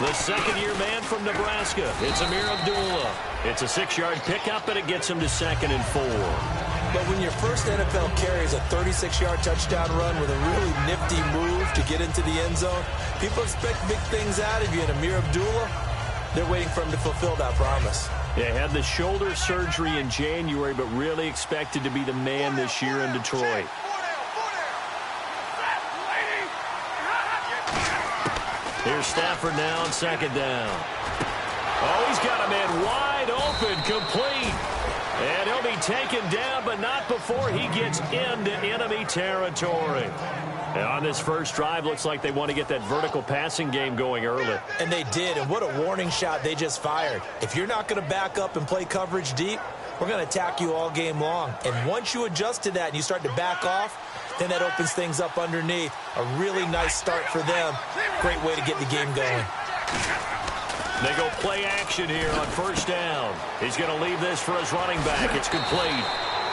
The second-year man from Nebraska. It's Amir Abdullah. It's a 6-yard pickup, and it gets him to 2nd and 4. But when your first NFL carry is a 36-yard touchdown run with a really nifty move to get into the end zone, people expect big things out of you. And Amir Abdullah, they're waiting for him to fulfill that promise. Yeah, had the shoulder surgery in January, but really expected to be the man this year in Detroit. Here's Stafford now on 2nd down. Oh, he's got a man wide open, complete. And he'll be taken down, but not before he gets into enemy territory. And on this first drive, looks like they want to get that vertical passing game going early. And they did, and what a warning shot they just fired. If you're not going to back up and play coverage deep, we're going to attack you all game long. And once you adjust to that and you start to back off, then that opens things up underneath. A really nice start for them. Great way to get the game going. They go play action here on 1st down. He's going to leave this for his running back. It's complete.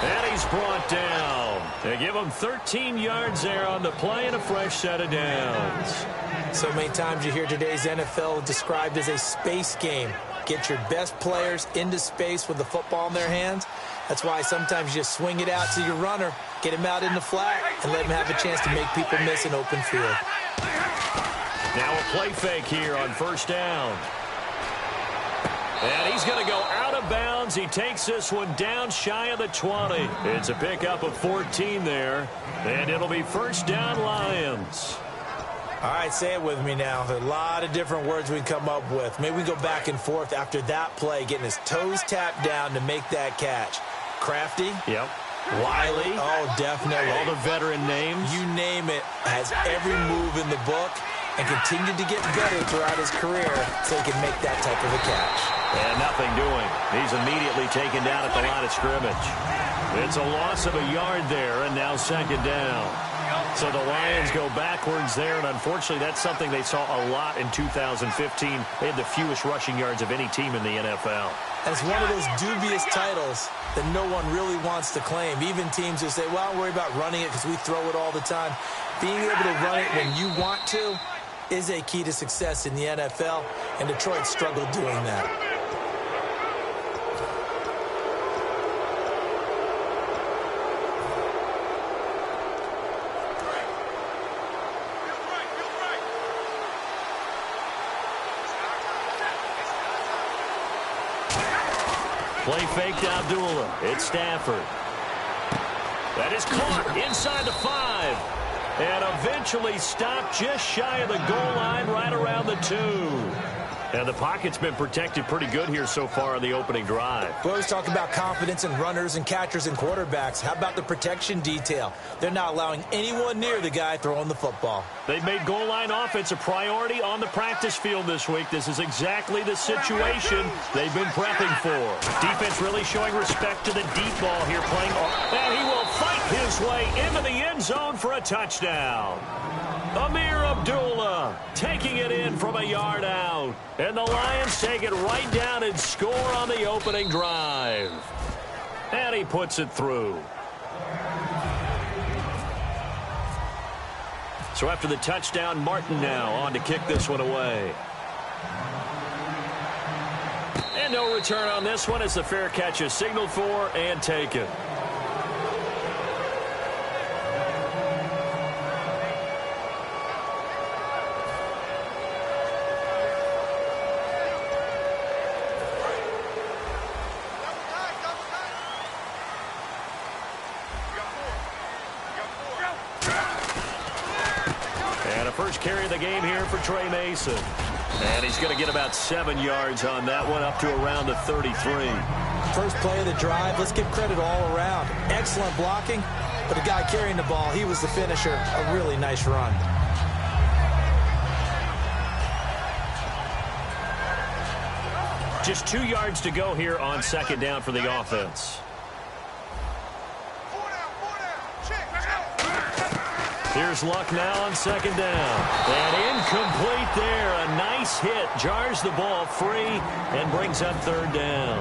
And he's brought down. They give him 13 yards there on the play and a fresh set of downs. So many times you hear today's NFL described as a space game. Get your best players into space with the football in their hands. That's why sometimes you just swing it out to your runner, get him out in the flat, and let him have a chance to make people miss an open field. Now a play fake here on 1st down. And he's going to go out of bounds. He takes this one down shy of the 20. It's a pickup of 14 there. And it'll be 1st down Lions. All right, say it with me now. There are a lot of different words we can come up with. Maybe we can go back and forth after that play, getting his toes tapped down to make that catch. Crafty. Yep. Wiley. Oh, definitely. All the veteran names. You name it. Has every move in the book and continued to get better throughout his career so he can make that type of a catch. And nothing doing. He's immediately taken down at the line of scrimmage. It's a loss of a yard there, and now 2nd down. So the Lions go backwards there, and unfortunately that's something they saw a lot in 2015. They had the fewest rushing yards of any team in the NFL. And it's one of those dubious titles that no one really wants to claim. Even teams who say, well, I'll worry about running it because we throw it all the time. Being able to run it when you want to is a key to success in the NFL, and Detroit struggled doing that. Play fake to Abdullah. It's Stafford. That is caught inside the 5. And eventually stopped just shy of the goal line right around the 2. And the pocket's been protected pretty good here so far on the opening drive. We always talk about confidence in runners and catchers and quarterbacks. How about the protection detail? They're not allowing anyone near the guy throwing the football. They've made goal line offense a priority on the practice field this week. This is exactly the situation they've been prepping for. Defense really showing respect to the deep ball here, playing off. And he will fight his way into the end zone for a touchdown. Amir Abdullah taking it in from a yard out. And the Lions take it right down and score on the opening drive. And he puts it through. So after the touchdown, Martin now on to kick this one away. And no return on this one as the fair catch is signaled for and taken. First carry of the game here for Trey Mason. And he's going to get about 7 yards on that one, up to around the 33. First play of the drive, let's give credit all around. Excellent blocking, but the guy carrying the ball, he was the finisher. A really nice run. Just 2 yards to go here on 2nd down for the offense. Here's Luck now on 2nd down. And incomplete there. A nice hit. Jars the ball free and brings up 3rd down.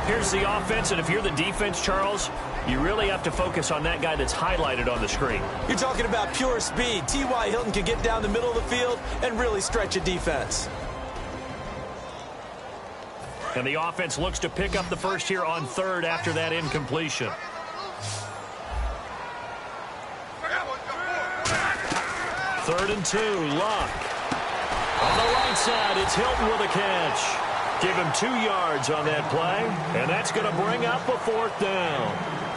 Here's the offense, and if you're the defense, Charles, you really have to focus on that guy that's highlighted on the screen. You're talking about pure speed. T.Y. Hilton can get down the middle of the field and really stretch a defense. And the offense looks to pick up the first here on third after that incompletion. Third and 2, Luck. On the right side, it's Hilton with a catch. Give him 2 yards on that play, and that's going to bring up a fourth down.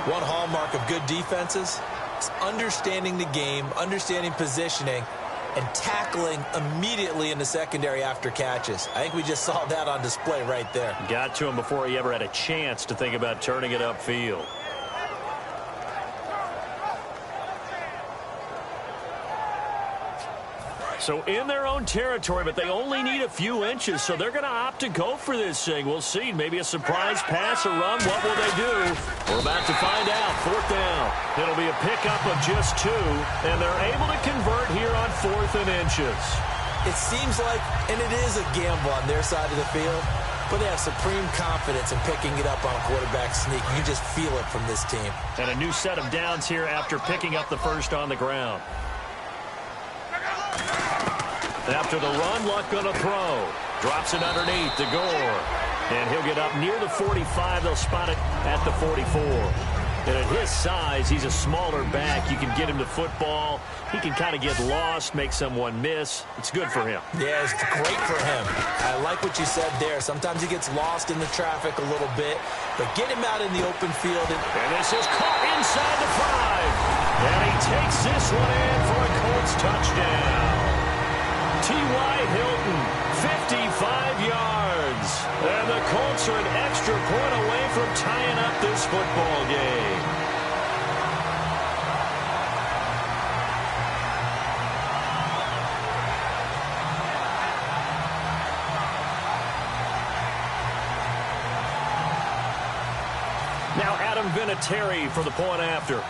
One hallmark of good defenses is understanding the game, understanding positioning, and tackling immediately in the secondary after catches. I think we just saw that on display right there. Got to him before he ever had a chance to think about turning it upfield. So in their own territory, but they only need a few inches, so they're going to opt to go for this thing. We'll see. Maybe a surprise pass or run. What will they do? We're about to find out. Fourth down. It'll be a pickup of just 2, and they're able to convert here on 4th and inches. It seems like, and it is a gamble on their side of the field, but they have supreme confidence in picking it up on a quarterback sneak. You can just feel it from this team. And a new set of downs here after picking up the first on the ground. After the run, Luck going to throw. Drops it underneath to Gore. And he'll get up near the 45. They'll spot it at the 44. And at his size, he's a smaller back. You can get him to football. He can kind of get lost, make someone miss. It's good for him. Yeah, it's great for him. I like what you said there. Sometimes he gets lost in the traffic a little bit. But get him out in the open field. And this is caught inside the 5. And he takes this one in for a Colts touchdown. T.Y. Hilton, 55 yards. And the Colts are an extra point away from tying up this football game. Now Adam Vinatieri for the point after.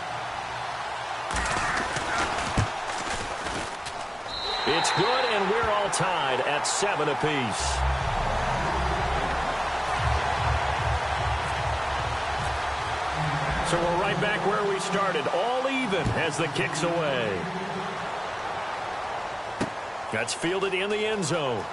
It's good, and we're all tied at 7 apiece. So we're right back where we started, all even as the kick's away. That's fielded in the end zone.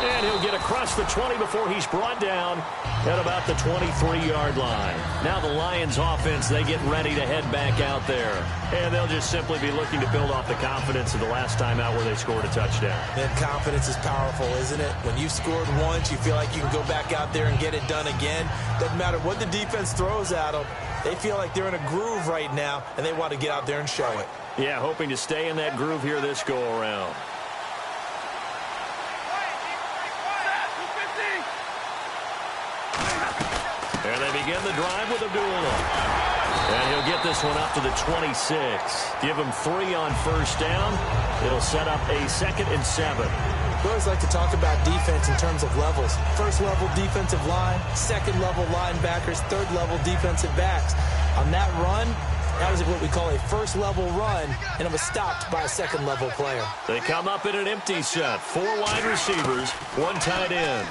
And he'll get across the 20 before he's brought down at about the 23-yard line. Now the Lions offense, they get ready to head back out there. And they'll just simply be looking to build off the confidence of the last time out where they scored a touchdown. That confidence is powerful, isn't it? When you've scored once, you feel like you can go back out there and get it done again. Doesn't matter what the defense throws at them. They feel like they're in a groove right now, and they want to get out there and show it. Yeah, hoping to stay in that groove here this go-around. And they begin the drive with Abdullah. And he'll get this one up to the 26. Give him 3 on first down. It'll set up a 2nd and 7. We always like to talk about defense in terms of levels. First level defensive line, second level linebackers, third level defensive backs. On that run, that was what we call a first level run, and it was stopped by a second level player. They come up in an empty set. 4 wide receivers, 1 tight end.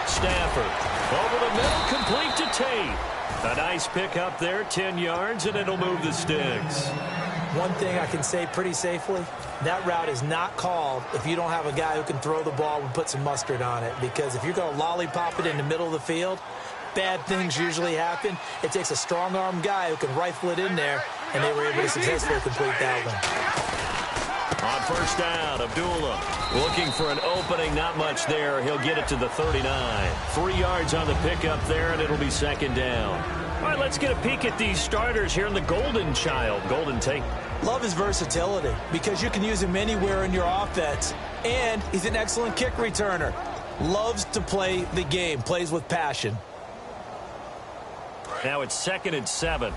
Stafford over the middle, complete to Tate. A nice pick up there, 10 yards, and it'll move the sticks. One thing I can say pretty safely, that route is not called if you don't have a guy who can throw the ball and put some mustard on it. Because if you're going to lollipop it in the middle of the field, bad things usually happen. It takes a strong-arm guy who can rifle it in there, and they were able to successfully complete that one. On first down, Abdullah looking for an opening, not much there. He'll get it to the 39. 3 yards on the pickup there, and it'll be 2nd down. All right, let's get a peek at these starters here in the Golden Child. Golden Tate. Love his versatility because you can use him anywhere in your offense, and he's an excellent kick returner. Loves to play the game, plays with passion. Now it's 2nd and 7.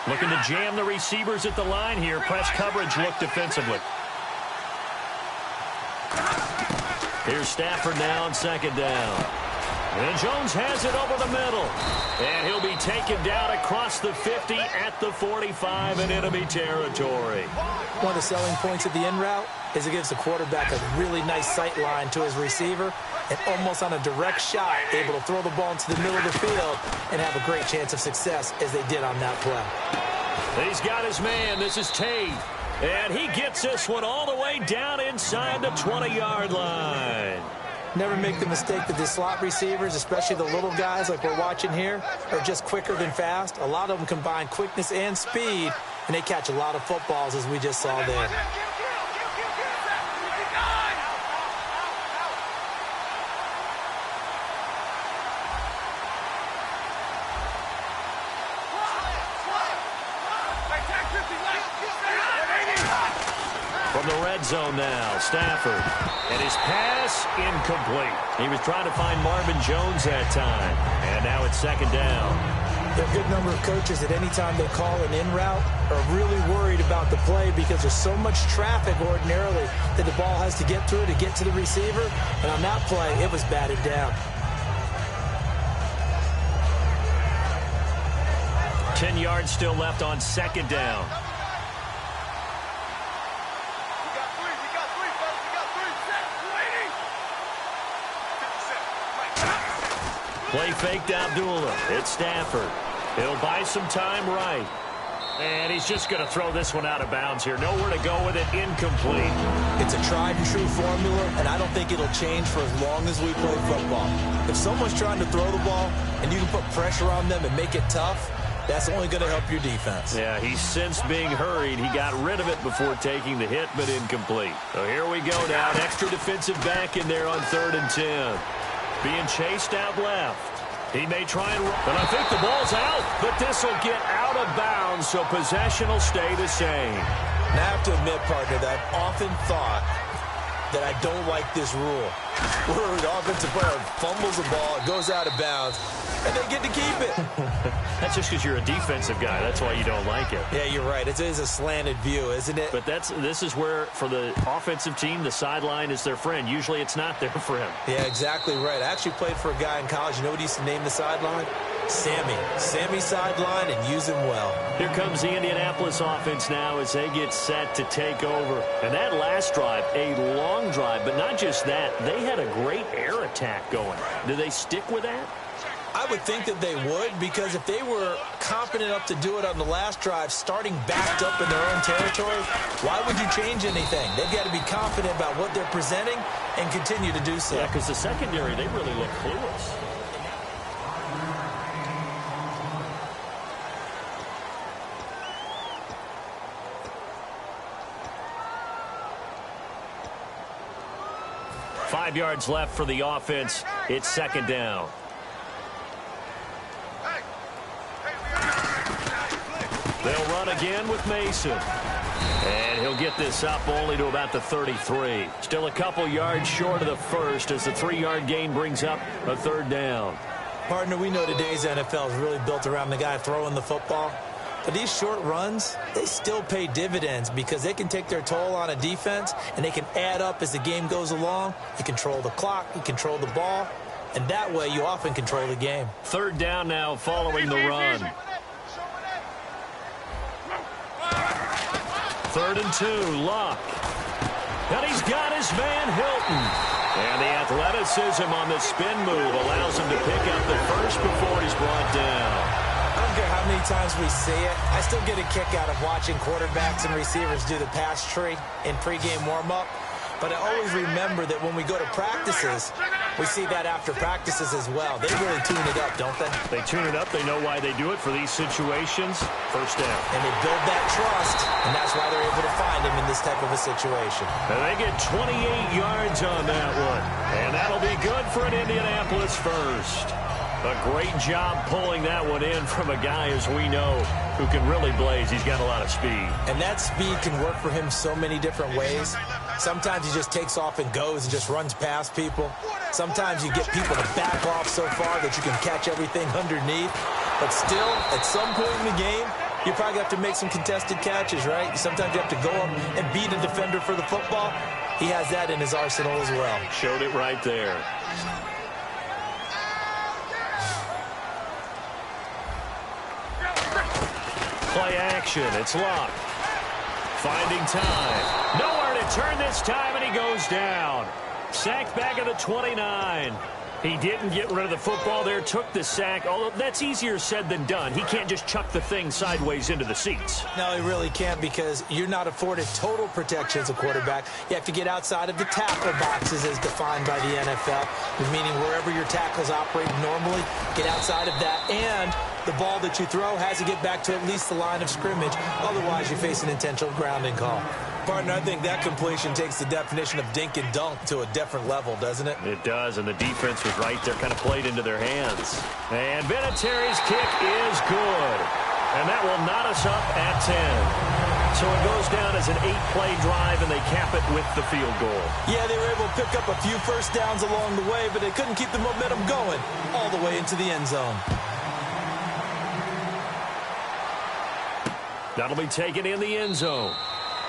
Looking to jam the receivers at the line here. Press coverage look defensively. Here's Stafford now on 2nd down. And Jones has it over the middle. And he'll be taken down across the 50 at the 45 in enemy territory. One of the selling points of the in route is it gives the quarterback a really nice sight line to his receiver and almost on a direct shot able to throw the ball into the middle of the field and have a great chance of success as they did on that play. He's got his man. This is Tate. And he gets this one all the way down inside the 20-yard line. Never make the mistake that the slot receivers, especially the little guys like we're watching here, are just quicker than fast. A lot of them combine quickness and speed, and they catch a lot of footballs, as we just saw there. From the red zone now, Stafford. And his pass incomplete. He was trying to find Marvin Jones that time. And now it's second down. There are a good number of coaches that any time they call an in route are really worried about the play because there's so much traffic ordinarily that the ball has to get through to get to the receiver. And on that play, it was batted down. 10 yards still left on second down. Play fake to Abdullah. It's Stafford. He'll buy some time right. And he's just going to throw this one out of bounds here. Nowhere to go with it. Incomplete. It's a tried-and-true formula, and I don't think it'll change for as long as we play football. If someone's trying to throw the ball and you can put pressure on them and make it tough, that's only going to help your defense. Yeah, he's since being hurried. He got rid of it before taking the hit, but incomplete. So here we go now. An extra defensive back in there on 3rd and 10. Being chased out left. He may try and run. And I think the ball's out, but this will get out of bounds, so possession will stay the same. Now, I have to admit, partner, that I've often thought that I don't like this rule. Where an offensive player fumbles the ball, it goes out of bounds, and they get to keep it. That's just because you're a defensive guy. That's why you don't like it. Yeah, you're right. It is a slanted view, isn't it? But this is where, for the offensive team, the sideline is their friend. Usually it's not their friend. Yeah, exactly right. I actually played for a guy in college. You know what he used to name the sideline? Sammy. Sammy sideline, and use him well. Here comes the Indianapolis offense now as they get set to take over. And that last drive, a long drive, but not just that. They had a great air attack going. Do they stick with that? I would think that they would, because if they were confident enough to do it on the last drive, starting backed up in their own territory, why would you change anything? They've got to be confident about what they're presenting and continue to do so. Yeah, because the secondary, they really look clueless. Five yards left for the offense. It's second down. They'll run again with Mason. And he'll get this up only to about the 33. Still a couple yards short of the first as the 3-yard gain brings up a 3rd down. Partner, we know today's NFL is really built around the guy throwing the football. But these short runs, they still pay dividends because they can take their toll on a defense and they can add up as the game goes along. You control the clock, you control the ball, and that way you often control the game. 3rd down now following the run. 3rd and 2, Luck. And he's got his man Hilton. And the athleticism on the spin move allows him to pick up the first before he's brought down. I don't care how many times we see it. I still get a kick out of watching quarterbacks and receivers do the pass tree in pregame warm-up. But I always remember that when we go to practices, we see that after practices as well. They really tune it up, don't they? They tune it up. They know why they do it for these situations. First down. And they build that trust, and that's why they're able to find him in this type of a situation. And they get 28 yards on that one. And that'll be good for an Indianapolis first. A great job pulling that one in from a guy, as we know, who can really blaze. He's got a lot of speed. And that speed can work for him so many different ways. Sometimes he just takes off and goes and just runs past people. Sometimes you get people to back off so far that you can catch everything underneath. But still, at some point in the game, you probably have to make some contested catches, right? Sometimes you have to go up and beat a defender for the football. He has that in his arsenal as well. Showed it right there. play action. It's Luck. Finding time. Nowhere to turn this time, and he goes down. Sacked back at the 29. He didn't get rid of the football there, took the sack, although that's easier said than done. He can't just chuck the thing sideways into the seats. No, he really can't, because you're not afforded total protection as a quarterback. You have to get outside of the tackle boxes as defined by the NFL, meaning wherever your tackles operate normally, get outside of that, and the ball that you throw has to get back to at least the line of scrimmage. Otherwise, you face an intentional grounding call. Partner, I think that completion takes the definition of dink and dunk to a different level, doesn't it? It does, and the defense was right there, kind of played into their hands. And Vinatieri's kick is good. And that will knot us up at 10. So it goes down as an 8-play drive, and they cap it with the field goal. Yeah, they were able to pick up a few first downs along the way, but they couldn't keep the momentum going all the way into the end zone. That'll be taken in the end zone.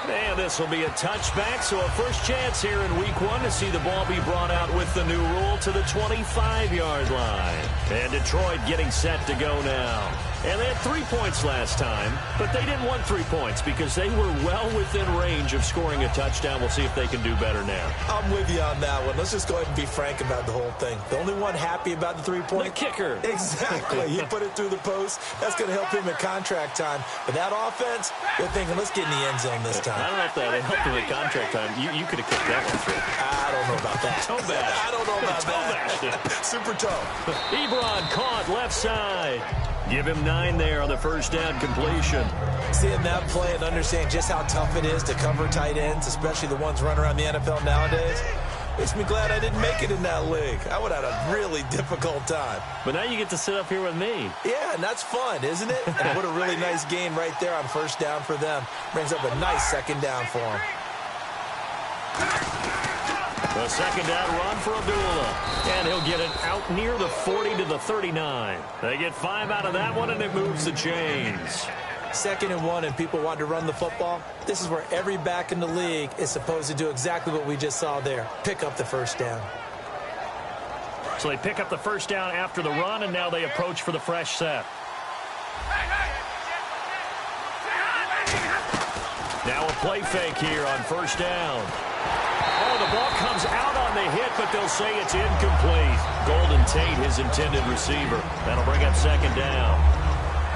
And this will be a touchback, so a first chance here in week 1 to see the ball be brought out with the new rule to the 25-yard line. And Detroit getting set to go now. And they had 3 points last time, but they didn't want 3 points because they were well within range of scoring a touchdown. We'll see if they can do better now. I'm with you on that one. Let's just go ahead and be frank about the whole thing. The only one happy about the 3-point? The kicker. Exactly. He put it through the post. That's going to help him in contract time. But that offense, they're thinking, let's get in the end zone this time. I don't know if that helped him in contract time. You could have kicked that one through. I don't know about that. Toe bash. I don't know about that. Super toe. Ebron caught left side. Give him 9 there on the first down completion. Seeing that play and understanding just how tough it is to cover tight ends, especially the ones running around the NFL nowadays, makes me glad I didn't make it in that league. I would have had a really difficult time. But now you get to sit up here with me. Yeah, and that's fun, isn't it? And what a really nice game right there on first down for them. Brings up a nice second down for them. The second down run for Abdullah. And he'll get it out near the 40 to the 39. They get 5 out of that one, and it moves the chains. 2nd and 1, and people want to run the football. This is where every back in the league is supposed to do exactly what we just saw there. Pick up the first down. So they pick up the first down after the run, and now they approach for the fresh set. Now a play fake here on first down. Oh, the ball comes out on the hit, but they'll say it's incomplete. Golden Tate, his intended receiver. That'll bring up second down.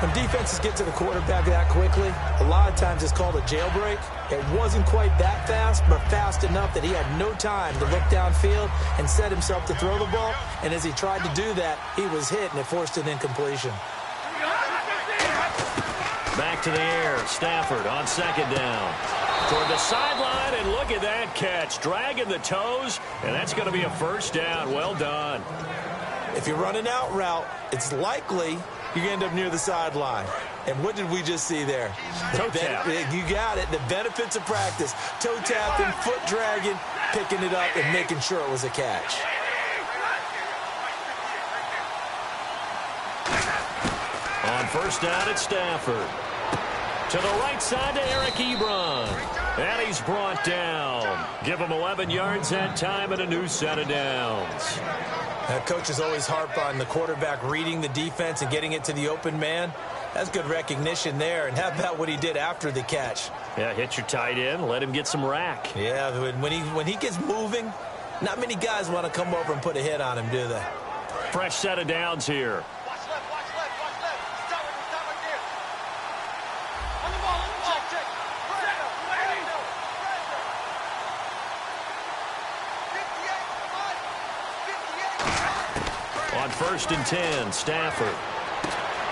When defenses get to the quarterback that quickly, a lot of times it's called a jailbreak. It wasn't quite that fast, but fast enough that he had no time to look downfield and set himself to throw the ball. And as he tried to do that, he was hit, and it forced an incompletion. Back to the air. Stafford on second down. Toward the sideline, and look at that catch. Dragging the toes, and that's going to be a first down. Well done. If you're running out route, it's likely you're going to end up near the sideline. And what did we just see there? Toe tap. You got it. The benefits of practice. Toe tapping, foot dragging, picking it up, and making sure it was a catch. On first down, it's Stafford. To the right side to Eric Ebron. And he's brought down. Give him 11 yards that time and a new set of downs. Coaches always harp on the quarterback reading the defense and getting it to the open man. That's good recognition there. And how about what he did after the catch? Yeah, hit your tight end, let him get some rack. Yeah, when he gets moving, not many guys want to come over and put a hit on him, do they? Fresh set of downs here. On first and 10, Stafford.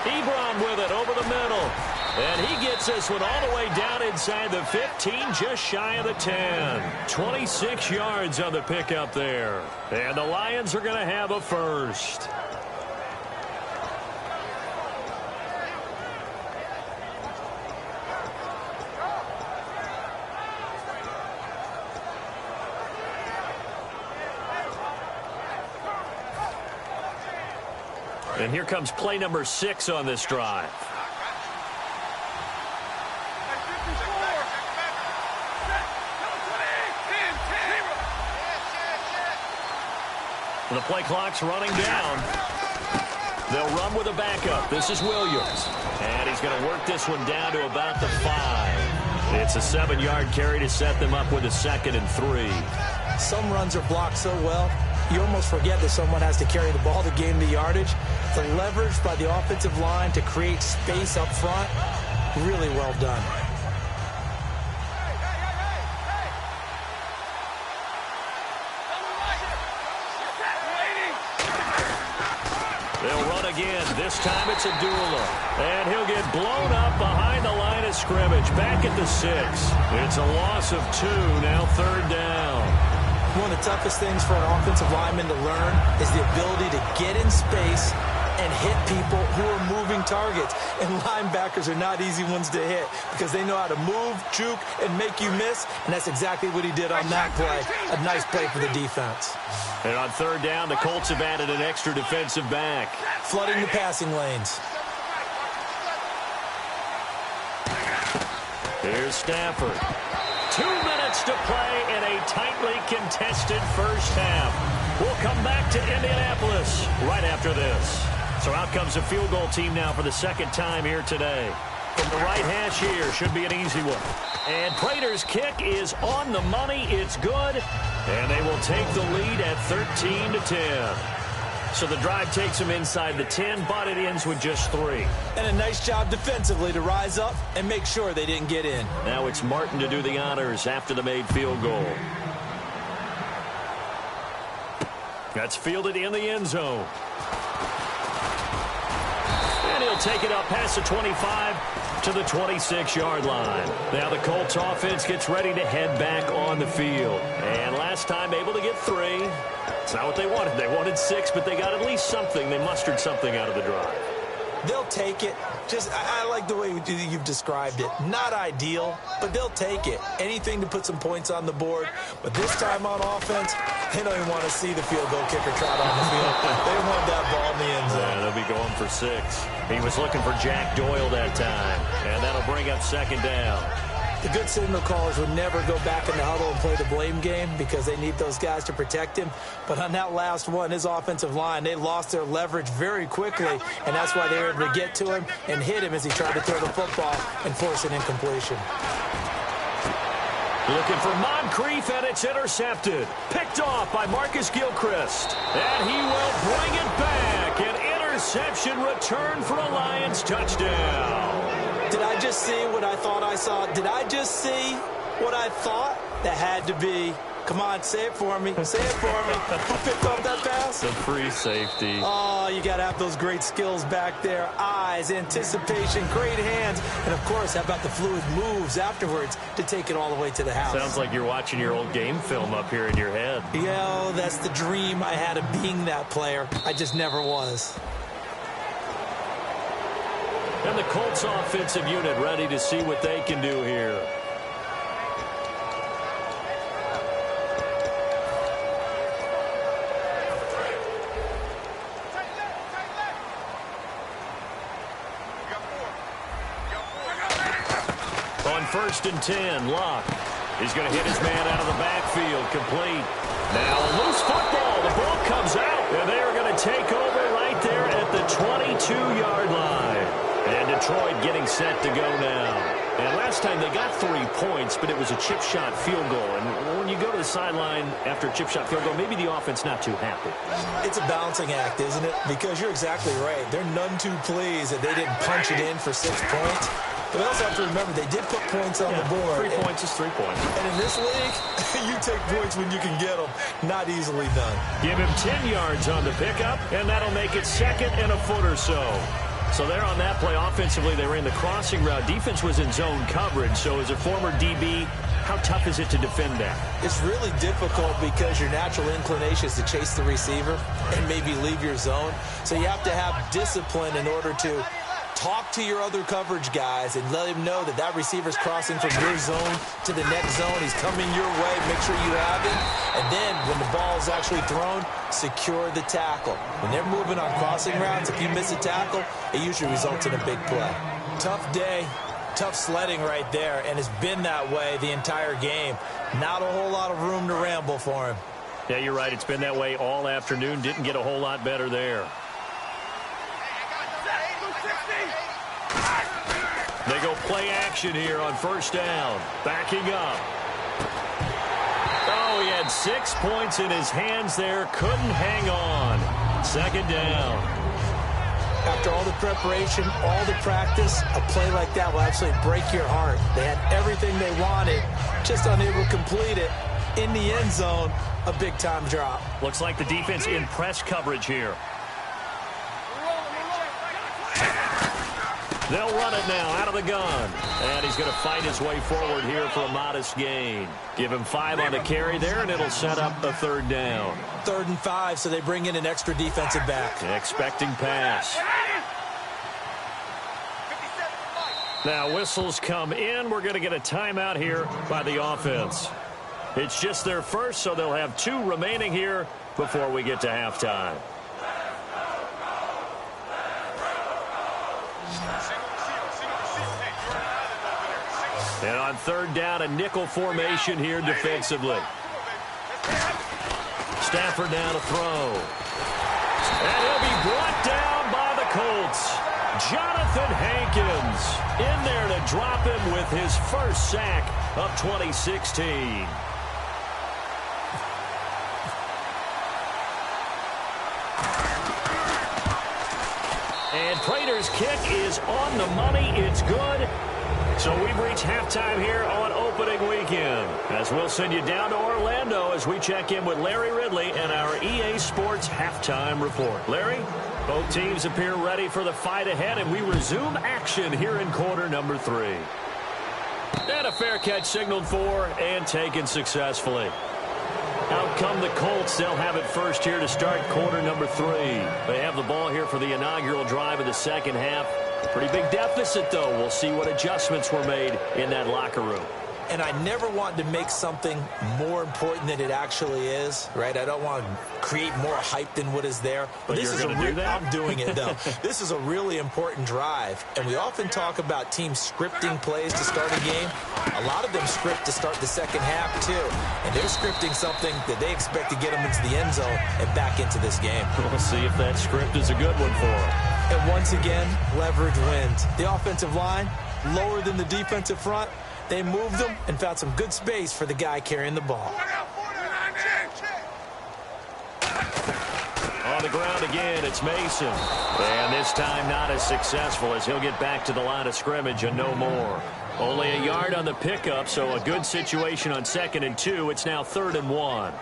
Ebron with it over the middle. And he gets this one all the way down inside the 15, just shy of the 10. 26 yards on the pickup there. And the Lions are going to have a first. And here comes play number 6 on this drive. The play clock's running down. They'll run with a backup. This is Williams. And he's going to work this one down to about the 5. It's a 7-yard carry to set them up with a 2nd and 3. Some runs are blocked so well, you almost forget that someone has to carry the ball to gain the yardage. The leverage by the offensive line to create space up front, really well done. They'll run again. This time it's a duel. And he'll get blown up behind the line of scrimmage. Back at the 6. It's a loss of 2. Now 3rd down. One of the toughest things for an offensive lineman to learn is the ability to get in space and hit people who are moving targets. And linebackers are not easy ones to hit because they know how to move, juke, and make you miss. And that's exactly what he did on that play. A nice play for the defense. And on 3rd down, the Colts have added an extra defensive back. Flooding the passing lanes. Here's Stafford. 2 minutes to play in a tightly contested first half. We'll come back to Indianapolis right after this. So out comes a field goal team now for the 2nd time here today. From the right hash here, should be an easy one. And Prater's kick is on the money. It's good. And they will take the lead at 13-10. So the drive takes them inside the 10, but it ends with just 3. And a nice job defensively to rise up and make sure they didn't get in. Now it's Martin to do the honors after the made field goal. That's fielded in the end zone. And he'll take it up past the 25 to the 26-yard line. Now the Colts offense gets ready to head back on the field. And last time able to get 3. It's not what they wanted. They wanted 6, but they got at least something. They mustered something out of the drive. They'll take it. I like the way you've described it. Not ideal, but they'll take it. Anything to put some points on the board. But this time on offense, they don't even want to see the field goal kicker trot on the field. They want that ball in the end zone. Yeah, they'll be going for 6. He was looking for Jack Doyle that time, and that'll bring up 2nd down. The good signal callers would never go back in the huddle and play the blame game because they need those guys to protect him. But on that last one, his offensive line, they lost their leverage very quickly, and that's why they were able to get to him and hit him as he tried to throw the football and force an incompletion. Looking for Moncrief, and it's intercepted. Picked off by Marcus Gilchrist. And he will bring it back. An interception return for a Lions touchdown. Did I just see what I thought I saw? Did I just see what I thought? That had to be. Come on, say it for me. Say it for me. Who picked up that pass? The free safety. Oh, you got to have those great skills back there. Eyes, anticipation, great hands. And, of course, how about the fluid moves afterwards to take it all the way to the house? Sounds like you're watching your old game film up here in your head. Yo, that's the dream I had of being that player. I just never was. And the Colts offensive unit ready to see what they can do here. On 1st and 10, Locke. He's going to hit his man out of the backfield, complete. Now a loose football. The ball comes out, and they are going to take over right there at the 22-yard line. And Detroit getting set to go now. And last time they got 3 points, but it was a chip shot field goal. And when you go to the sideline after a chip shot field goal, maybe the offense not too happy. It's a balancing act, isn't it? Because you're exactly right. They're none too pleased that they didn't punch it in for 6 points. But we also have to remember they did put points on the board. 3 points is 3 points. And in this league, you take points when you can get them. Not easily done. Give him 10 yards on the pickup, and that'll make it 2nd and a foot or so. So there on that play, offensively, they ran the crossing route. Defense was in zone coverage. So as a former DB, how tough is it to defend that? It's really difficult because your natural inclination is to chase the receiver and maybe leave your zone. So you have to have discipline in order to talk to your other coverage guys and let him know that that receiver's crossing from your zone to the next zone. He's coming your way. Make sure you have him. And then when the ball is actually thrown, secure the tackle. When they're moving on crossing routes, if you miss a tackle, it usually results in a big play. Tough day, tough sledding right there, and it's been that way the entire game. Not a whole lot of room to ramble for him. Yeah, you're right. It's been that way all afternoon. Didn't get a whole lot better there. They go play action here on first down. Backing up. Oh, he had 6 points in his hands there. Couldn't hang on. Second down. After all the preparation, all the practice, a play like that will absolutely break your heart. They had everything they wanted, just unable to complete it. In the end zone, a big-time drop. Looks like the defense in press coverage here. They'll run it now out of the gun. And he's going to fight his way forward here for a modest gain. Give him 5 on the carry there, and it'll set up a third down. 3rd and 5, so they bring in an extra defensive back. Expecting pass. Now whistles come in. We're going to get a timeout here by the offense. It's just their first, so they'll have 2 remaining here before we get to halftime. And on third down, a nickel formation here defensively. Stafford now to throw. And he'll be brought down by the Colts. Jonathan Hankins in there to drop him with his first sack of 2016. And Prater's kick is on the money. It's good. So we've reached halftime here on opening weekend. As we'll send you down to Orlando as we check in with Larry Ridley and our EA Sports halftime report. Larry, both teams appear ready for the fight ahead, and we resume action here in quarter number 3. And a fair catch signaled for and taken successfully. Out come the Colts. They'll have it first here to start quarter number 3. They have the ball here for the inaugural drive of the second half. Pretty big deficit, though. We'll see what adjustments were made in that locker room. And I never want to make something more important than it actually is, right? I don't want to create more hype than what is there. But this is I'm doing it, though. This is a really important drive. And we often talk about teams scripting plays to start a game. A lot of them script to start the second half, too. And they're scripting something that they expect to get them into the end zone and back into this game. We'll see if that script is a good one for them. And once again, leverage wins. The offensive line, lower than the defensive front. They moved them and found some good space for the guy carrying the ball. On the ground again, it's Mason. And this time not as successful as he'll get back to the line of scrimmage and no more. Only a yard on the pickup, so a good situation on 2nd and 2. It's now 3rd and 1.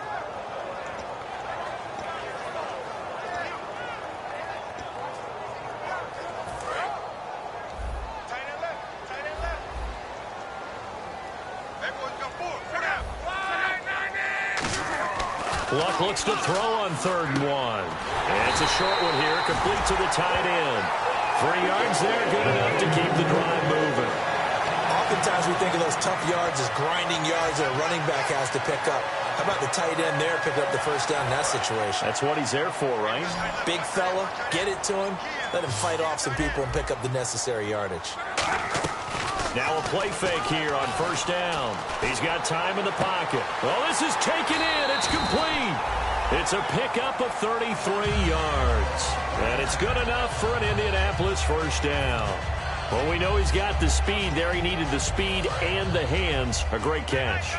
Luck looks to throw on 3rd and 1. And it's a short one here, complete to the tight end. 3 yards there, good enough to keep the drive moving. Oftentimes we think of those tough yards as grinding yards that a running back has to pick up. How about the tight end there pick up the first down in that situation? That's what he's there for, right? Big fella, get it to him, let him fight off some people and pick up the necessary yardage. Now a play fake here on first down. He's got time in the pocket. Oh, this is taken in. It's complete. It's a pickup of 33 yards. And it's good enough for an Indianapolis first down. Well, we know he's got the speed there. He needed the speed and the hands. A great catch.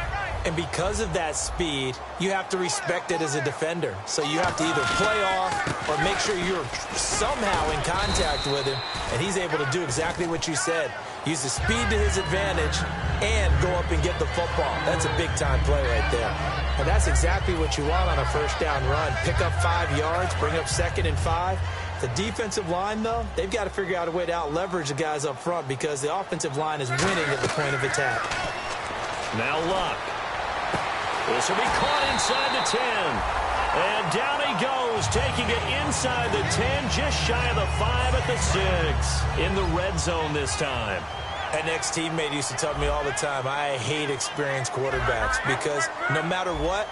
And because of that speed, you have to respect it as a defender. So you have to either play off or make sure you're somehow in contact with him. And he's able to do exactly what you said. Use the speed to his advantage and go up and get the football. That's a big-time play right there. And that's exactly what you want on a first down run. Pick up 5 yards, bring up 2nd and 5. The defensive line, though, they've got to figure out a way to out-leverage the guys up front because the offensive line is winning at the point of attack. Now Luck. This will be caught inside the 10. And down he goes, taking it inside the 10, just shy of the 5 at the 6. In the red zone this time. An ex-teammate used to tell me all the time, I hate experienced quarterbacks because no matter what,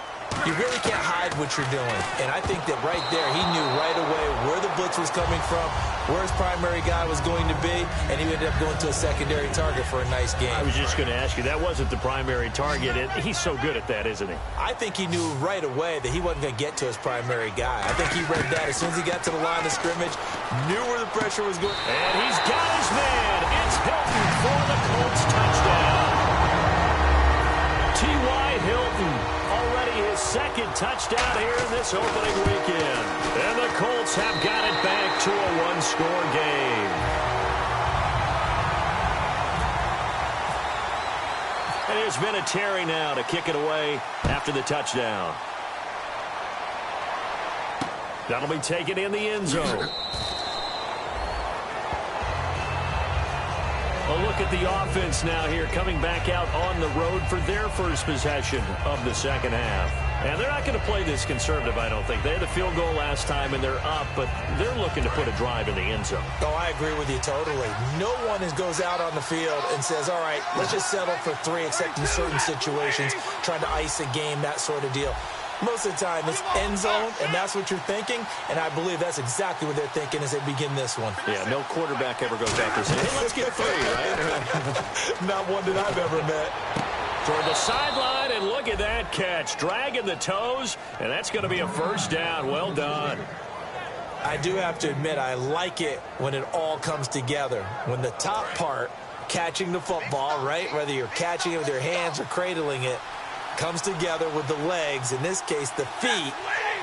you really can't hide what you're doing. And I think that right there, he knew right away where the blitz was coming from, where his primary guy was going to be, and he ended up going to a secondary target for a nice game. I was just going to ask you, that wasn't the primary target. He's so good at that, isn't he? I think he knew right away that he wasn't going to get to his primary guy. I think he read that as soon as he got to the line of scrimmage, knew where the pressure was going. And he's got his man. It's Hilton for the Colts touchdown. T.Y. Hilton, already his second touchdown here in this opening weekend. And the Colts have got it back to a one-score game. And here's Vinatieri now to kick it away after the touchdown. That'll be taken in the end zone. A look at the offense now here, coming back out on the road for their first possession of the second half. And they're not going to play this conservative, I don't think. They had the field goal last time, and they're up, but they're looking to put a drive in the end zone. Oh, I agree with you totally. No one goes out on the field and says, all right, let's just settle for 3, except in certain situations, trying to ice a game, that sort of deal. Most of the time, it's end zone, and that's what you're thinking, and I believe that's exactly what they're thinking as they begin this one. Yeah, no quarterback ever goes out there saying, hey, let's get 3, right? Not one that I've ever met. Toward the sideline, and look at that catch. Dragging the toes, and that's going to be a first down. Well done. I do have to admit, I like it when it all comes together. When the top part, catching the football, right, whether you're catching it with your hands or cradling it, comes together with the legs, in this case the feet,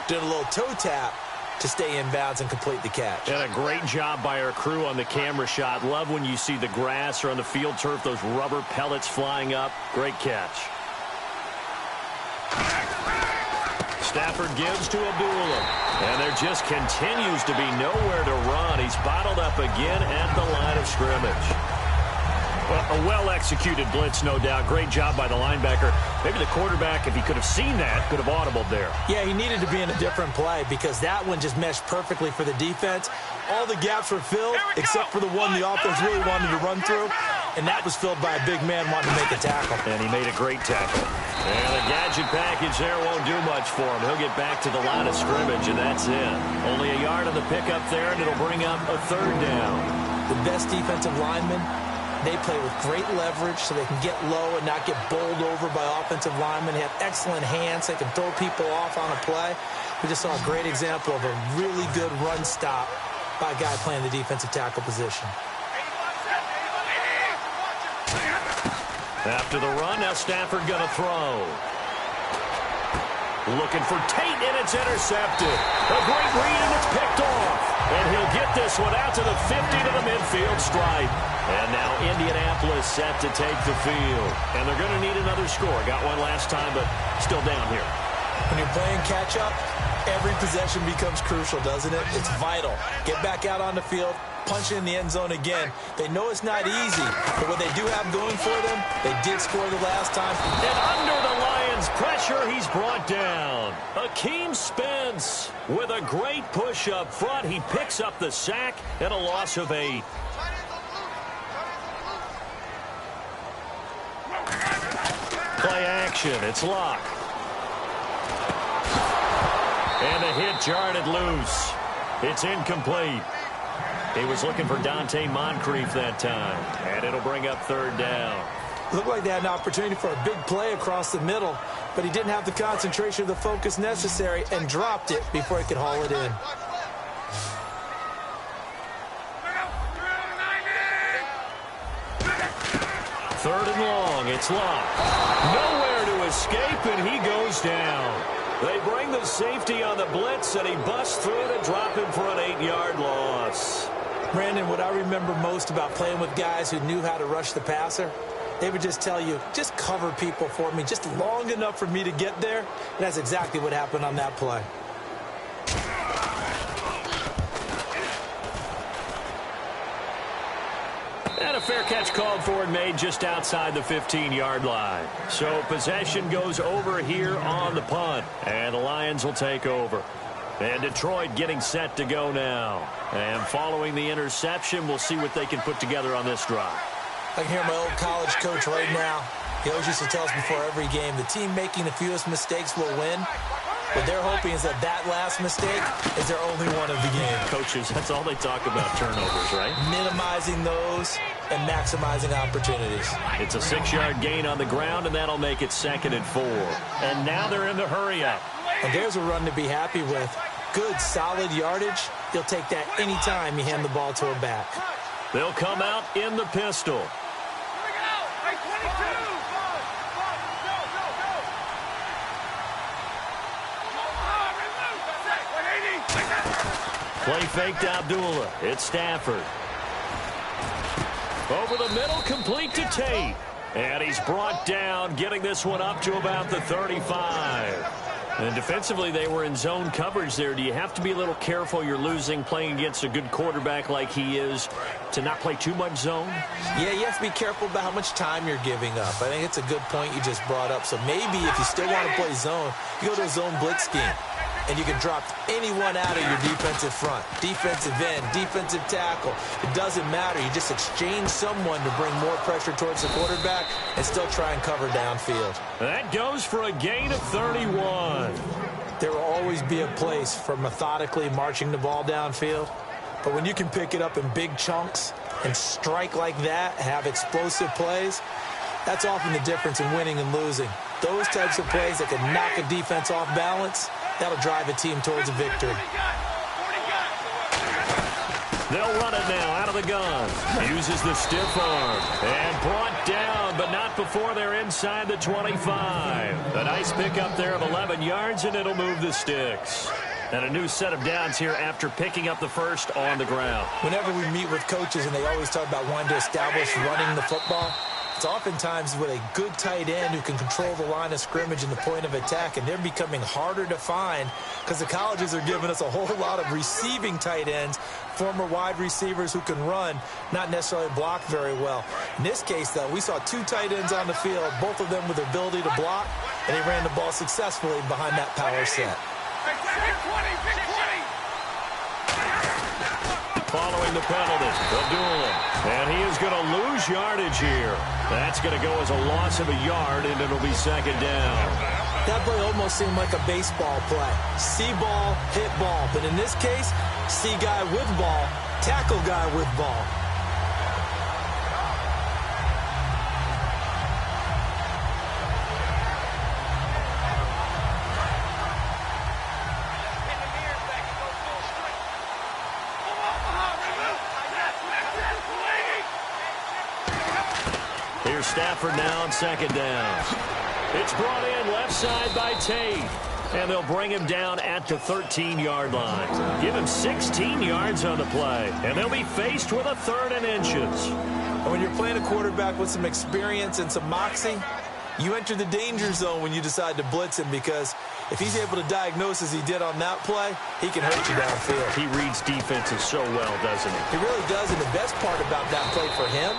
doing a little toe tap to stay in bounds and complete the catch. And a great job by our crew on the camera shot. Love when you see the grass or on the field turf, those rubber pellets flying up. Great catch. Stafford gives to Abdullah. And there just continues to be nowhere to run. He's bottled up again at the line of scrimmage. Well, a well-executed blitz, no doubt. Great job by the linebacker. Maybe the quarterback, if he could have seen that, could have audibled there. Yeah, he needed to be in a different play because that one just meshed perfectly for the defense. All the gaps were filled except for the one the offense really wanted to run through, and that was filled by a big man wanting to make a tackle. And he made a great tackle. And the gadget package there won't do much for him. He'll get back to the line of scrimmage, and that's it. Only a yard on the pickup there, and it'll bring up a third down. The best defensive linemen, they play with great leverage so they can get low and not get bowled over by offensive linemen. They have excellent hands. They can throw people off on a play. We just saw a great example of a really good run stop by a guy playing the defensive tackle position. After the run, now Stafford going to throw. Looking for Tate, and it's intercepted. A great read, and it's picked off. And he'll get this one out to the 50 to the midfield stripe. And now Indianapolis set to take the field. And they're going to need another score. Got one last time, but still down here. When you're playing catch-up, every possession becomes crucial, doesn't it? It's vital. Get back out on the field, punch in the end zone again. They know it's not easy, but what they do have going for them, they did score the last time. And under the Lions' pressure, he's brought down. Akeem Spence with a great push up front. He picks up the sack and a loss of 8. Play action. It's Locke. And the hit jarred loose. It's incomplete. He was looking for Dante Moncrief that time. And it'll bring up third down. Looked like they had an opportunity for a big play across the middle, but he didn't have the concentration or the focus necessary and dropped it before he could haul it in. Third and long. It's Locke. Nowhere to escape, and he goes down. They bring the safety on the blitz, and he busts through to drop him for an 8-yard loss. Brandon, what I remember most about playing with guys who knew how to rush the passer, they would just tell you, just cover people for me, just long enough for me to get there. And that's exactly what happened on that play. And a fair catch called for and made just outside the 15-yard line. So possession goes over here on the punt. And the Lions will take over. And Detroit getting set to go now. And following the interception, we'll see what they can put together on this drive. I can hear my old college coach right now. He always used to tell us before every game, the team making the fewest mistakes will win. What they're hoping is that last mistake is their only one of the game. Coaches, that's all they talk about, turnovers, right? Minimizing those and maximizing opportunities. It's a 6-yard gain on the ground, and that'll make it 2nd and 4. And now they're in the hurry-up. And there's a run to be happy with. Good, solid yardage. You'll take that anytime you hand the ball to a back. They'll come out in the pistol. Play fake to Abdullah. It's Stafford. Over the middle, complete to Tate. And he's brought down, getting this one up to about the 35. And defensively, they were in zone coverage there. Do you have to be a little careful? You're losing, playing against a good quarterback like he is, to not play too much zone? Yeah, you have to be careful about how much time you're giving up. I think it's a good point you just brought up. So maybe if you still want to play zone, you go to a zone blitz scheme. And you can drop anyone out of your defensive front. Defensive end, defensive tackle. It doesn't matter. You just exchange someone to bring more pressure towards the quarterback and still try and cover downfield. That goes for a gain of 31. There will always be a place for methodically marching the ball downfield. But when you can pick it up in big chunks and strike like that, have explosive plays, that's often the difference in winning and losing. Those types of plays that can knock a defense off balance, that'll drive a team towards a victory. They'll run it now out of the gun. Uses the stiff arm. And brought down, but not before they're inside the 25. A nice pickup there of 11 yards, and it'll move the sticks. And a new set of downs here after picking up the first on the ground. Whenever we meet with coaches and they always talk about wanting to establish running the football, it's oftentimes with a good tight end who can control the line of scrimmage and the point of attack, and they're becoming harder to find because the colleges are giving us a whole lot of receiving tight ends, former wide receivers who can run, not necessarily block very well. In this case, though, we saw two tight ends on the field, both of them with the ability to block, and they ran the ball successfully behind that power set. Following the penalty, Abdullah. And he is going to lose yardage here. That's going to go as a loss of a yard, and it'll be second down. That play almost seemed like a baseball play. See ball, hit ball. But in this case, see guy with ball, tackle guy with ball. Here's Stafford now on second down. It's brought in left side by Tate. And they'll bring him down at the 13-yard line. Give him 16 yards on the play. And they'll be faced with a 3rd and inches. And when you're playing a quarterback with some experience and some moxie, you enter the danger zone when you decide to blitz him, because if he's able to diagnose as he did on that play, he can hurt you downfield. He reads defenses so well, doesn't he? He really does, and the best part about that play for him,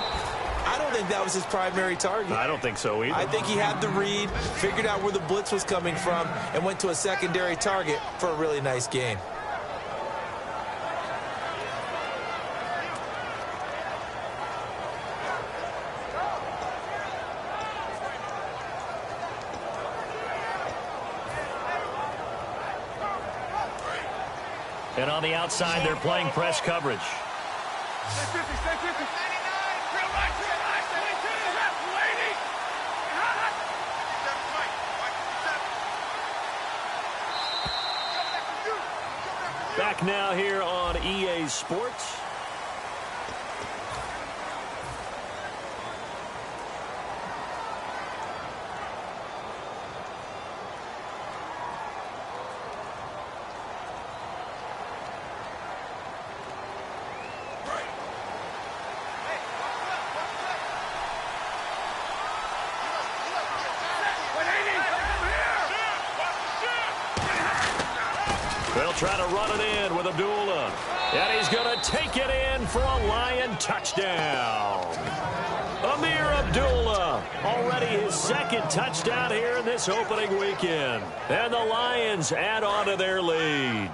I don't think that was his primary target. I don't think so either. I think he had the read, figured out where the blitz was coming from, and went to a secondary target for a really nice gain. And on the outside, they're playing press coverage. Back now here on EA Sports. They'll try to run it in with Abdullah. And he's going to take it in for a Lion touchdown. Amir Abdullah, already his 2nd touchdown here in this opening weekend. And the Lions add on to their lead.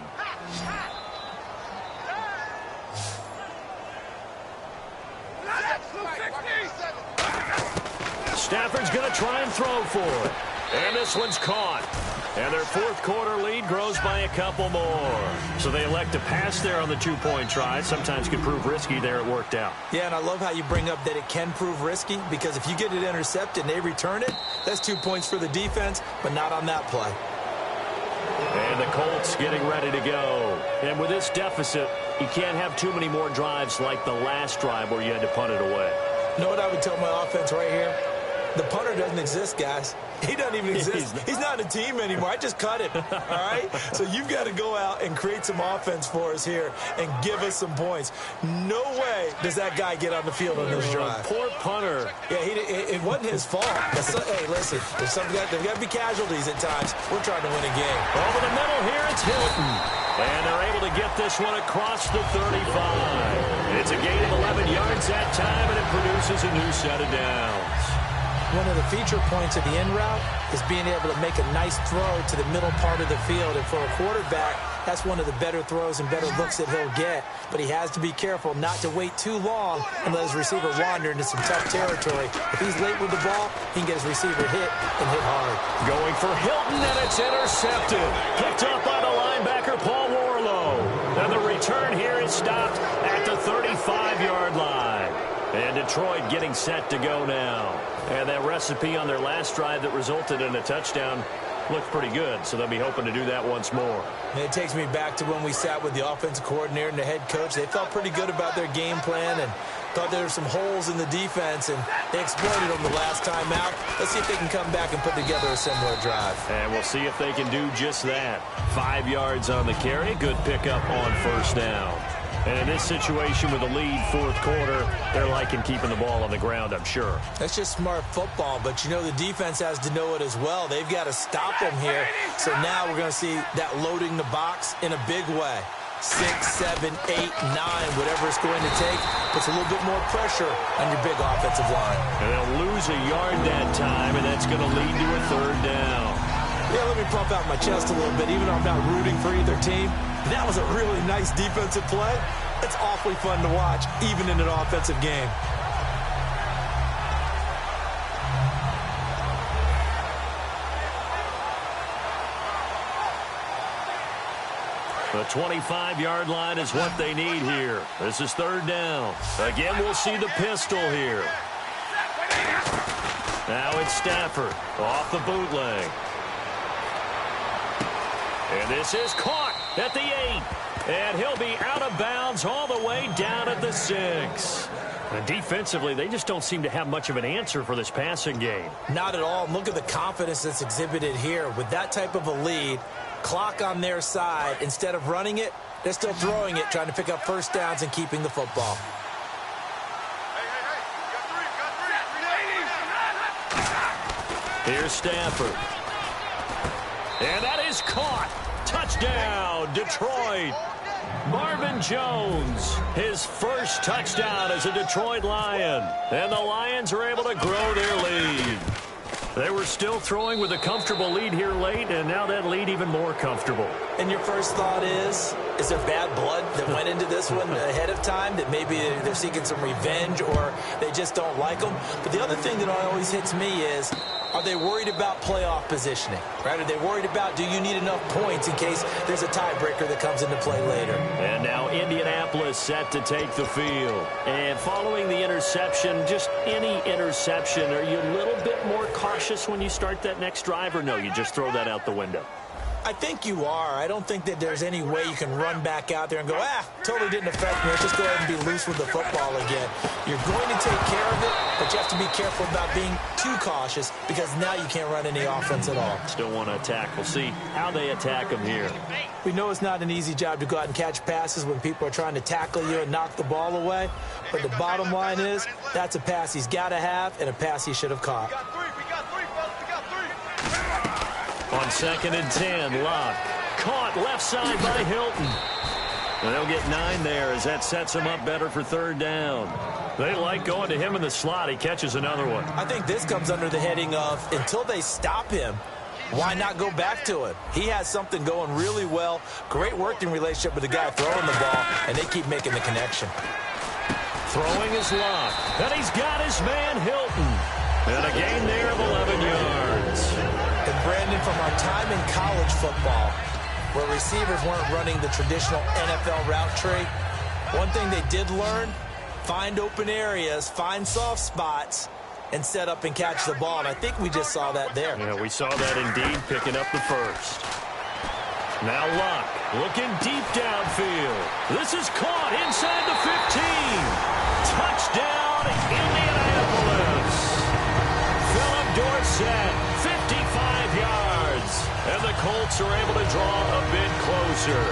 Stafford's going to try and throw for it. And this one's caught. And their 4th quarter lead grows by a couple more. So they elect to pass there on the 2-point try. Sometimes can prove risky. There it worked out. Yeah, and I love how you bring up that it can prove risky, because if you get it intercepted and they return it, that's 2 points for the defense, but not on that play. And the Colts getting ready to go. And with this deficit, you can't have too many more drives like the last drive where you had to punt it away. You know what I would tell my offense right here? The punter doesn't exist, guys. He doesn't even exist. He's not a team anymore. I just cut him, all right? So you've got to go out and create some offense for us here and give us some points. No way does that guy get on the field on this drive. Poor punter. Yeah, it wasn't his fault. Hey, listen, there's got to be casualties at times. We're trying to win a game. Over the middle here, it's Hilton. And they're able to get this one across the 35. It's a gain of 11 yards that time, and it produces a new set of downs. One of the feature points of the in route is being able to make a nice throw to the middle part of the field. And for a quarterback, that's one of the better throws and better looks that he'll get. But he has to be careful not to wait too long and let his receiver wander into some tough territory. If he's late with the ball, he can get his receiver hit and hit hard. Going for Hilton, and it's intercepted. Picked up by the linebacker, Paul Warlow. And the return here is stopped at the 35-yard line. And Detroit getting set to go now. And that recipe on their last drive that resulted in a touchdown looked pretty good, so they'll be hoping to do that once more. And it takes me back to when we sat with the offensive coordinator and the head coach. They felt pretty good about their game plan and thought there were some holes in the defense, and they exploited them the last time out. Let's see if they can come back and put together a similar drive. And we'll see if they can do just that. 5 yards on the carry. Good pickup on first down. And in this situation with a lead fourth quarter, they're liking keeping the ball on the ground, I'm sure. That's just smart football, but you know the defense has to know it as well. They've got to stop them here. So now we're going to see that loading the box in a big way. 6, 7, 8, 9, whatever it's going to take, puts a little bit more pressure on your big offensive line. And they'll lose a yard that time, and that's going to lead to a third down. Yeah, let me pump out my chest a little bit, even though I'm not rooting for either team. That was a really nice defensive play. It's awfully fun to watch, even in an offensive game. The 25-yard line is what they need here. This is third down. Again, we'll see the pistol here. Now it's Stafford off the bootleg. And this is caught at the 8. And he'll be out of bounds all the way down at the 6. And defensively, they just don't seem to have much of an answer for this passing game. Not at all. Look at the confidence that's exhibited here. With that type of a lead, clock on their side, instead of running it, they're still throwing it, trying to pick up first downs and keeping the football. Here's Stafford. And that is caught. Touchdown, Detroit. Marvin Jones, his first touchdown as a Detroit Lion. And the Lions are able to grow their lead. They were still throwing with a comfortable lead here late, and now that lead even more comfortable. And your first thought is there bad blood that went into this one ahead of time, that maybe they're seeking some revenge or they just don't like them? But the other thing that always hits me is, are they worried about playoff positioning? Right? Are they worried about, do you need enough points in case there's a tiebreaker that comes into play later? And now Indianapolis set to take the field. And following the interception, just any interception, are you a little bit more cautious when you start that next drive, or no, you just throw that out the window? I think you are. I don't think that there's any way you can run back out there and go, totally didn't affect me. Let's just go ahead and be loose with the football again. You're going to take care of it, but you have to be careful about being too cautious because now you can't run any offense at all. Still want to attack. We'll see how they attack them here. We know it's not an easy job to go out and catch passes when people are trying to tackle you and knock the ball away. But the bottom line is, that's a pass he's got to have and a pass he should have caught. On 2nd and 10, Locke. Caught left side by Hilton. And they'll get 9 there as that sets him up better for third down. They like going to him in the slot. He catches another one. I think this comes under the heading of, until they stop him, why not go back to him? He has something going really well. Great working relationship with the guy throwing the ball, and they keep making the connection. Throwing is Locke. And he's got his man Hilton. And a gain there of 11 yards. And Brandon, from our time in college football, where receivers weren't running the traditional NFL route tree, one thing they did learn, find open areas, find soft spots, and set up and catch the ball. And I think we just saw that there. Yeah, we saw that indeed, picking up the first. Now Luck looking deep downfield. This is caught inside the 15. Touchdown, Indianapolis. Philip Dorsett, 55 yards. And the Colts are able to draw a bit closer.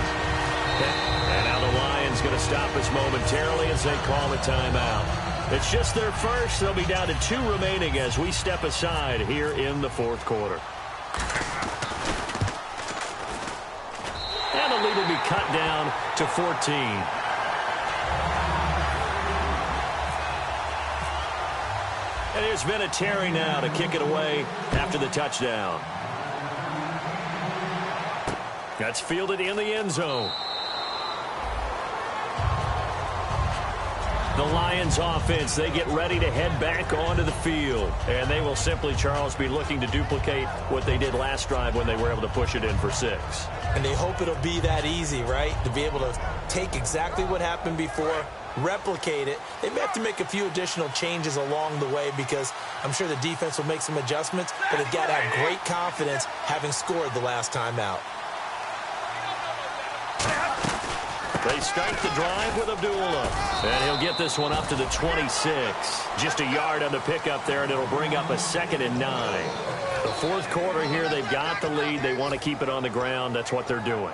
And now the Lions going to stop us momentarily as they call a timeout. It's just their first. They'll be down to 2 remaining as we step aside here in the fourth quarter. And the lead will be cut down to 14. And here's Vinatieri now to kick it away after the touchdown. That's fielded in the end zone. The Lions offense, they get ready to head back onto the field. And they will simply, Charles, be looking to duplicate what they did last drive when they were able to push it in for 6. And they hope it'll be that easy, right? To be able to take exactly what happened before, replicate it. They may have to make a few additional changes along the way because I'm sure the defense will make some adjustments, but they've got to have great confidence having scored the last time out. They start the drive with Abdullah. And he'll get this one up to the 26. Just a yard on the pickup there, and it'll bring up a 2nd and 9. The fourth quarter here, they've got the lead. They want to keep it on the ground. That's what they're doing.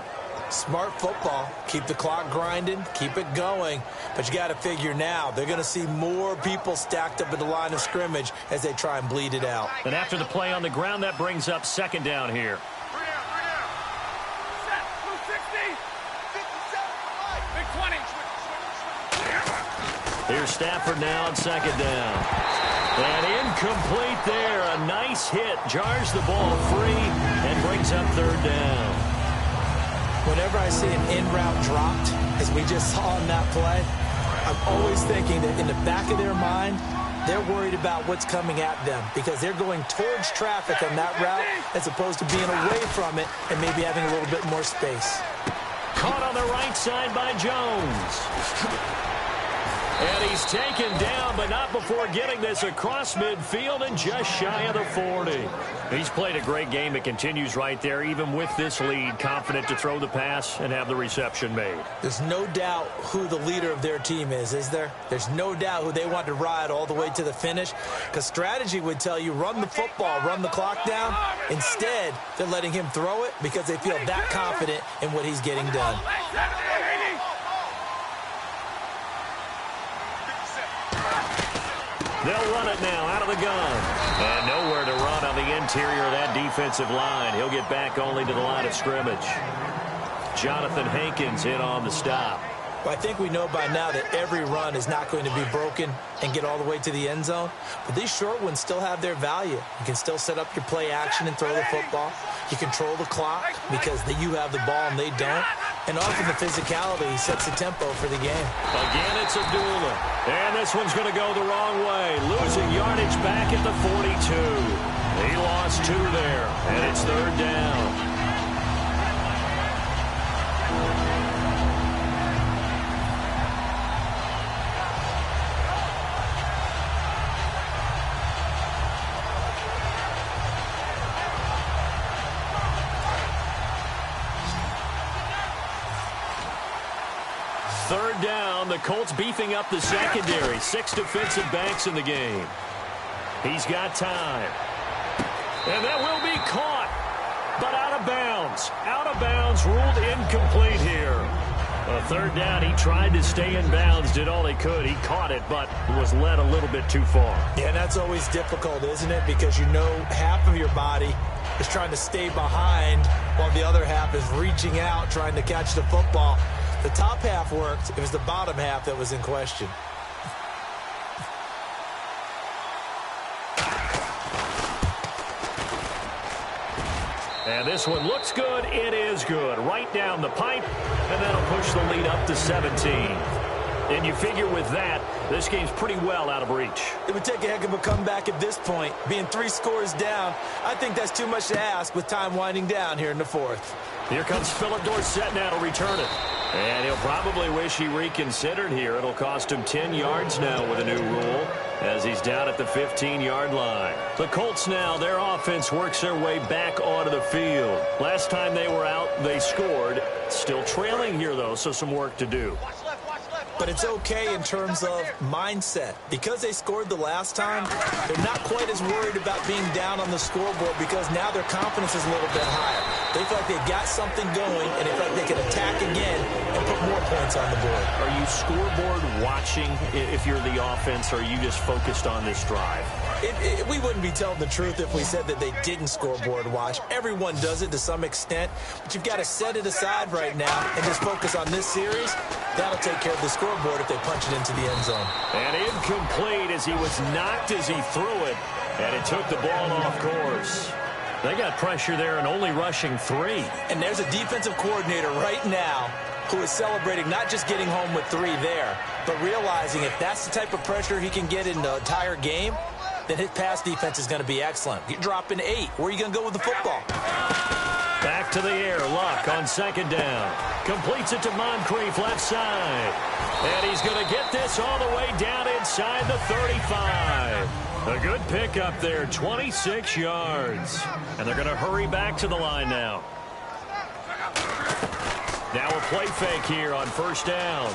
Smart football. Keep the clock grinding. Keep it going. But you got to figure now, they're going to see more people stacked up at the line of scrimmage as they try and bleed it out. And after the play on the ground, that brings up 2nd down here. Here's Stafford now on 2nd down. And incomplete there. A nice hit. Jars the ball free and brings up 3rd down. Whenever I see an in-route dropped, as we just saw in that play, I'm always thinking that in the back of their mind, they're worried about what's coming at them because they're going towards traffic on that route as opposed to being away from it and maybe having a little bit more space. Caught on the right side by Jones. And he's taken down, but not before getting this across midfield and just shy of the 40. He's played a great game. It continues right there, even with this lead, confident to throw the pass and have the reception made. There's no doubt who the leader of their team is there? There's no doubt who they want to ride all the way to the finish, because strategy would tell you run the football, run the clock down. Instead, they're letting him throw it because they feel that confident in what he's getting done. They'll run it now out of the gun. And nowhere to run on the interior of that defensive line. He'll get back only to the line of scrimmage. Jonathan Hankins in on the stop. Well, I think we know by now that every run is not going to be broken and get all the way to the end zone. But these short ones still have their value. You can still set up your play action and throw the football. You control the clock because you have the ball and they don't. And often the physicality sets the tempo for the game. Again, it's Abdullah. And this one's going to go the wrong way. Losing yardage back at the 42. He lost 2 there, and it's 3rd down. Third down, the Colts beefing up the secondary. 6 defensive backs in the game. He's got time. And that will be caught, but out of bounds. Out of bounds, ruled incomplete here. A 3rd down, he tried to stay in bounds, did all he could. He caught it, but was led a little bit too far. Yeah, that's always difficult, isn't it? Because you know half of your body is trying to stay behind while the other half is reaching out, trying to catch the football. The top half worked. It was the bottom half that was in question. And this one looks good. It is good. Right down the pipe, and that'll push the lead up to 17. And you figure with that, this game's pretty well out of reach. It would take a heck of a comeback at this point. Being 3 scores down, I think that's too much to ask with time winding down here in the 4th. Here comes Philip Dorsett now to return it. And he'll probably wish he reconsidered here. It'll cost him 10 yards now with a new rule as he's down at the 15-yard line. The Colts now, their offense works their way back onto the field. Last time they were out, they scored. Still trailing here, though, so some work to do. But it's okay in terms of mindset. Because they scored the last time, they're not quite as worried about being down on the scoreboard because now their confidence is a little bit higher. They feel like they've got something going, and they feel like they can attack again and put more points on the board. Are you scoreboard watching if you're the offense, or are you just focused on this drive? We wouldn't be telling the truth if we said that they didn't scoreboard watch. Everyone does it to some extent, but you've got to set it aside right now and just focus on this series. That'll take care of the scoreboard if they punch it into the end zone. And incomplete as he was knocked as he threw it, and it took the ball off course. They got pressure there and only rushing 3. And there's a defensive coordinator right now who is celebrating not just getting home with 3 there, but realizing if that's the type of pressure he can get in the entire game, then his pass defense is going to be excellent. You're dropping 8. Where are you going to go with the football? Back to the air. Luck on second down. Completes it to Moncrief left side. And he's going to get this all the way down inside the 35. A good pickup there, 26 yards. And they're going to hurry back to the line now. Now a play fake here on first down.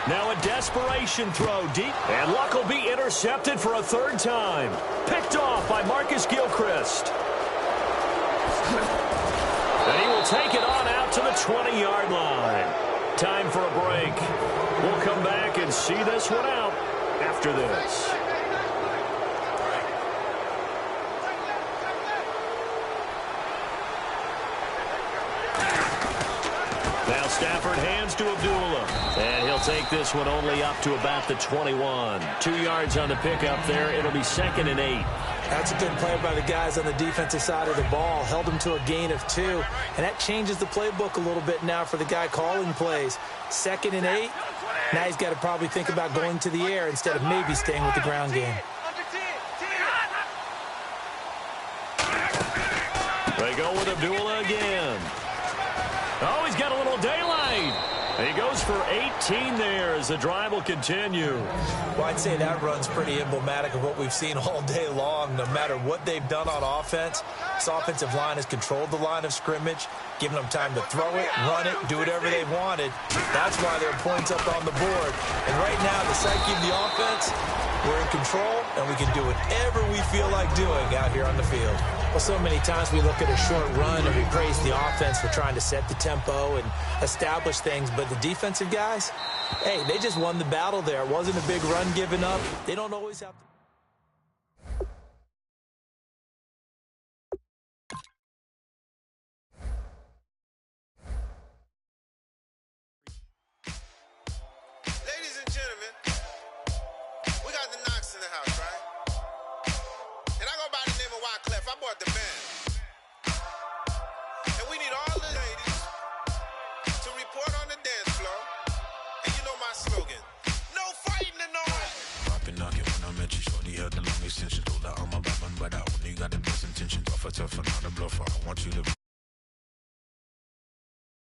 Now a desperation throw deep. And Luck will be intercepted for a 3rd time. Picked off by Marcus Gilchrist. And he will take it on out to the 20-yard line. Time for a break. We'll come back and see this one out after this. Now Stafford hands to Abdullah. And he'll take this one only up to about the 21. 2 yards on the pickup there. It'll be 2nd and 8. That's a good play by the guys on the defensive side of the ball. Held him to a gain of 2. And that changes the playbook a little bit now for the guy calling plays. 2nd and 8. Now he's got to probably think about going to the air instead of maybe staying with the ground game. They go with Abdullah again. Oh, he's got a little daylight. He goes for 18 there as the drive will continue. Well, I'd say that run's pretty emblematic of what we've seen all day long. No matter what they've done on offense, this offensive line has controlled the line of scrimmage, given them time to throw it, run it, do whatever they wanted. That's why there are points up on the board. And right now, the psyche of the offense, we're in control, and we can do whatever we feel like doing out here on the field. Well, so many times we look at a short run and we praise the offense for trying to set the tempo and establish things, but the defensive guys, hey, they just won the battle there. It wasn't a big run given up. They don't always have to. Ladies and gentlemen, we got the Knox in the house, right? And I go by the name of Wyclef. I bought the band. And we need all the ladies to report on the dance floor. And you know my slogan, no fighting and no I've knocking when I met you, shorty had the long extension. Told her I'm a bad man, but I only got the best intentions. Tougher, not a bluffer. I want you to